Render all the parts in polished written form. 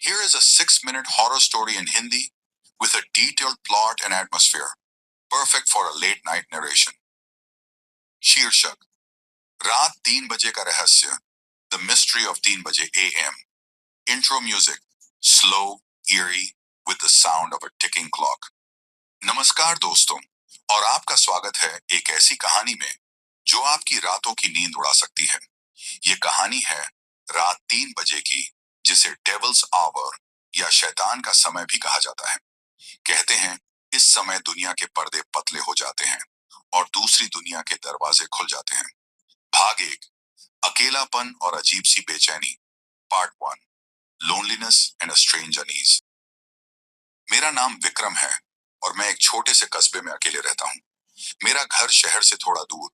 Here is a 6-minute horror story in Hindi with a detailed plot and atmosphere, perfect for a late night narration. शीर्षक रात 3 बजे का रहस्य, the mystery of 3 बजे AM. Intro music, slow, eerie, with the sound of a ticking clock. नमस्कार दोस्तों, और आपका स्वागत है एक ऐसी कहानी में जो आपकी रातों की नींद उड़ा सकती है। ये कहानी है रात 3 बजे की, जिसे डेविल्स आवर या शैतान का समय भी कहा जाता है। कहते हैं इस समय दुनिया के पर्दे पतले हो जाते हैं और दूसरी दुनिया के दरवाजे खुल जाते हैं। भाग 1, अकेलापन और अजीब सी बेचैनी, part 1, loneliness and a strange unease. मेरा नाम विक्रम है और मैं एक छोटे से कस्बे में अकेले रहता हूँ। मेरा घर शहर से थोड़ा दूर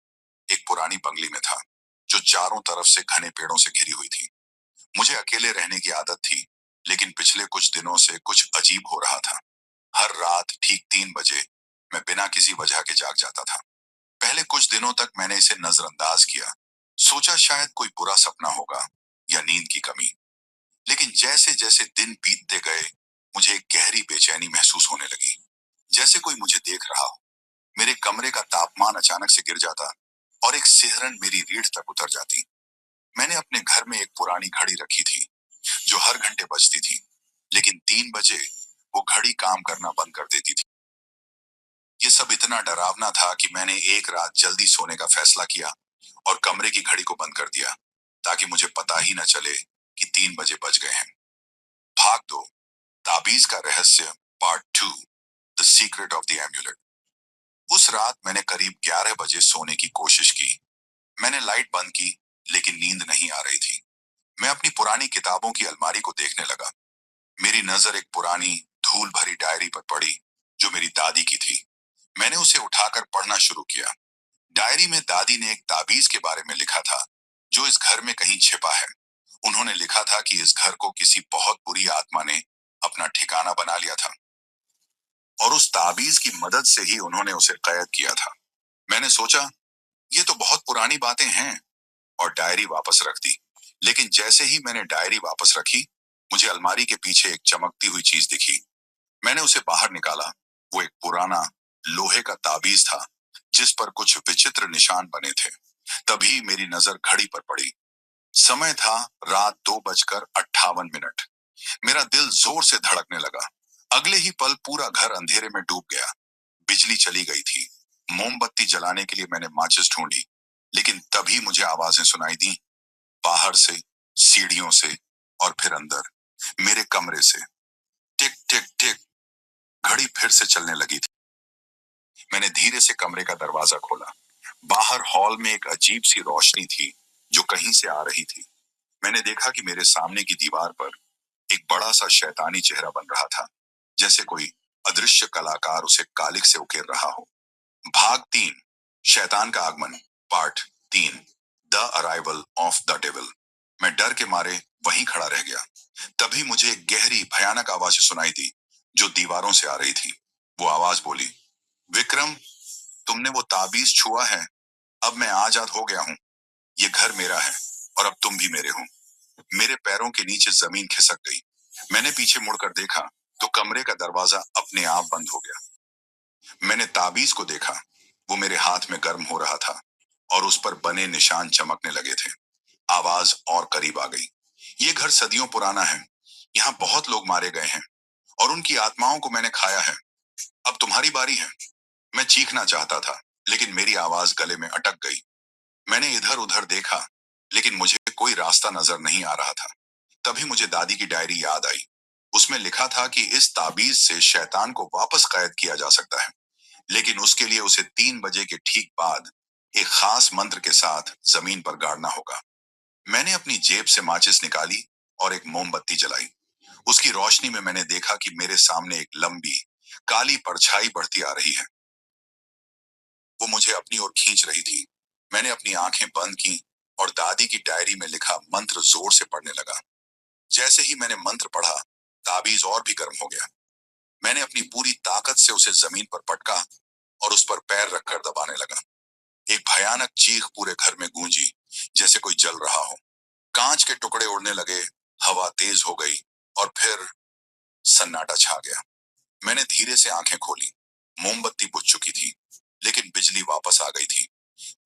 एक पुरानी बंगली में था, जो चारों तरफ से घने पेड़ों से घिरी हुई थी। मुझे अकेले रहने की आदत थी, लेकिन पिछले कुछ दिनों से कुछ अजीब हो रहा था। हर रात ठीक 3 बजे मैं बिना किसी वजह के जाग जाता था। पहले कुछ दिनों तक मैंने इसे नजरअंदाज किया, सोचा शायद कोई बुरा सपना होगा या नींद की कमी। लेकिन जैसे जैसे दिन बीतते गए, मुझे एक गहरी बेचैनी महसूस होने लगी, जैसे कोई मुझे देख रहा हो। मेरे कमरे का तापमान अचानक से गिर जाता और एक सिहरन मेरी रीढ़ तक उतर जाती। मैंने अपने घर में एक पुरानी घड़ी रखी थी, जो हर घंटे बजती थी, लेकिन 3 बजे वो घड़ी काम करना बंद कर देती थी। ये सब इतना डरावना था कि मैंने एक रात जल्दी सोने का फैसला किया और कमरे की घड़ी को बंद कर दिया, ताकि मुझे पता ही न चले कि 3 बजे बज गए हैं। भाग 2, ताबीज का रहस्य, part 2, the secret of the emulate. उस रात मैंने करीब 11 बजे सोने की कोशिश की। मैंने लाइट बंद की, लेकिन नींद नहीं आ रही थी। मैं अपनी पुरानी किताबों की अलमारी को देखने लगा। मेरी नजर एक पुरानी धूल भरी डायरी पर पड़ी, जो मेरी दादी की थी। मैंने उसे उठाकर पढ़ना शुरू किया। डायरी में दादी ने एक ताबीज के बारे में लिखा था, जो इस घर में कहीं छिपा है। उन्होंने लिखा था कि इस घर को किसी बहुत बुरी आत्मा ने अपना ठिकाना बना लिया था, और उस ताबीज की मदद से ही उन्होंने उसे कैद किया था। मैंने सोचा, ये तो बहुत पुरानी बातें हैं, और डायरी वापस रख दी। लेकिन जैसे ही मैंने डायरी वापस रखी, मुझे अलमारी के पीछे एक चमकती हुई चीज दिखी। मैंने उसे बाहर निकाला। वो एक पुराना लोहे का ताबीज था, जिस पर कुछ विचित्र निशान बने थे। तभी मेरी नजर घड़ी पर पड़ी। समय था रात 2:58। मेरा दिल जोर से धड़कने लगा। अगले ही पल पूरा घर अंधेरे में डूब गया। बिजली चली गई थी। मोमबत्ती जलाने के लिए मैंने माचिस ढूंढी, लेकिन तभी मुझे आवाजें सुनाई दी, बाहर से, सीढ़ियों से, और फिर अंदर मेरे कमरे से। टिक टिक टिक, घड़ी फिर से चलने लगी थी। मैंने धीरे से कमरे का दरवाजा खोला। बाहर हॉल में एक अजीब सी रोशनी थी, जो कहीं से आ रही थी। मैंने देखा कि मेरे सामने की दीवार पर एक बड़ा सा शैतानी चेहरा बन रहा था, जैसे कोई अदृश्य कलाकार उसे कालिक से उकेर रहा हो। भाग 3, शैतान का आगमन, part 3, the arrival of the devil. मैं डर के मारे वहीं खड़ा रह गया। तभी मुझे एक गहरी भयानक आवाज सुनाई दी, जो दीवारों से आ रही थी। वो आवाज बोली, विक्रम, तुमने वो ताबीज छुआ है। अब मैं आजाद हो गया हूँ। ये घर मेरा है, और अब तुम भी मेरे हो। मेरे पैरों के नीचे जमीन खिसक गई। मैंने पीछे मुड़कर देखा, तो कमरे का दरवाजा अपने आप बंद हो गया। मैंने ताबीज को देखा। वो मेरे हाथ में गर्म हो रहा था, और उस पर बने निशान चमकने लगे थे। आवाज और करीब आ गई। ये घर सदियों पुराना है। यहाँ बहुत लोग मारे गए हैं, और उनकी आत्माओं को मैंने खाया है। अब तुम्हारी बारी है। मैं चीखना चाहता था, लेकिन मेरी आवाज गले में अटक गई। मैंने इधर उधर देखा, लेकिन मुझे कोई रास्ता नजर नहीं आ रहा था। तभी मुझे दादी की डायरी याद आई। उसमें लिखा था कि इस ताबीज से शैतान को वापस कैद किया जा सकता है, लेकिन उसके लिए उसे 3 बजे के ठीक बाद एक खास मंत्र के साथ जमीन पर गाड़ना होगा। मैंने अपनी जेब से माचिस निकाली और एक मोमबत्ती जलाई। उसकी रोशनी में मैंने देखा कि मेरे सामने एक लंबी काली परछाई बढ़ती आ रही है। वो मुझे अपनी ओर खींच रही थी। मैंने अपनी आंखें बंद की और दादी की डायरी में लिखा मंत्र जोर से पढ़ने लगा। जैसे ही मैंने मंत्र पढ़ा, ताबीज और भी गर्म हो गया। मैंने अपनी पूरी ताकत से उसे जमीन पर पटका और उस पर पैर रखकर दबाने लगा। एक भयानक चीख पूरे घर में गूंजी, जैसे कोई जल रहा हो। कांच के टुकड़े उड़ने लगे, हवा तेज हो गई, और फिर सन्नाटा छा गया। मैंने धीरे से आंखें खोली। मोमबत्ती बुझ चुकी थी, लेकिन बिजली वापस आ गई थी।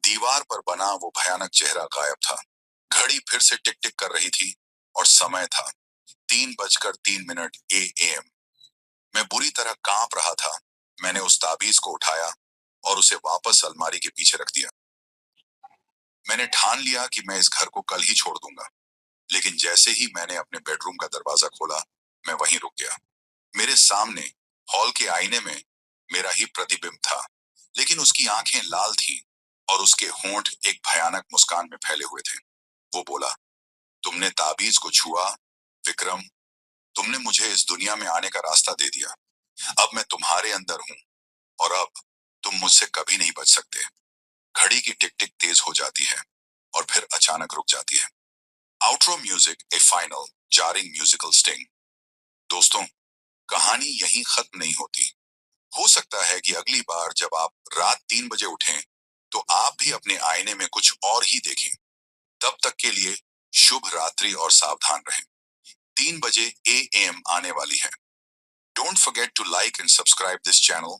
दीवार पर बना वो भयानक चेहरा गायब था। घड़ी फिर से टिक टिक कर रही थी और समय था 3:03 AM। मैं बुरी तरह कांप रहा था। मैंने उस ताबीज को उठाया और उसे वापस अलमारी के पीछे रख दिया। मैंने ठान लिया कि मैं इस घर को कल ही छोड़ दूंगा, लेकिन जैसे ही मैंने अपने बेडरूम का दरवाजा खोला, मैं वहीं रुक गया। मेरे सामने हॉल के आईने में मेरा ही प्रतिबिंब था, लेकिन उसकी आंखें लाल थीं और उसके होंठ एक भयानक मुस्कान में फैले हुए थे। वो बोला, तुमने ताबीज को छुआ, विक्रम। तुमने मुझे इस दुनिया में आने का रास्ता दे दिया। अब मैं तुम्हारे अंदर हूं और अब तुम मुझसे कभी नहीं बच सकते। घड़ी की टिक टिक तेज हो जाती है और फिर अचानक रुक जाती है। Outro music, A final jarring musical sting. दोस्तों, कहानी यहीं खत्म नहीं होती। हो सकता है कि अगली बार जब आप रात 3 बजे उठें, तो आप भी अपने आईने में कुछ और ही देखें। तब तक के लिए शुभ रात्रि और सावधान रहें। 3 बजे AM आने वाली है। Don't forget to like and subscribe this channel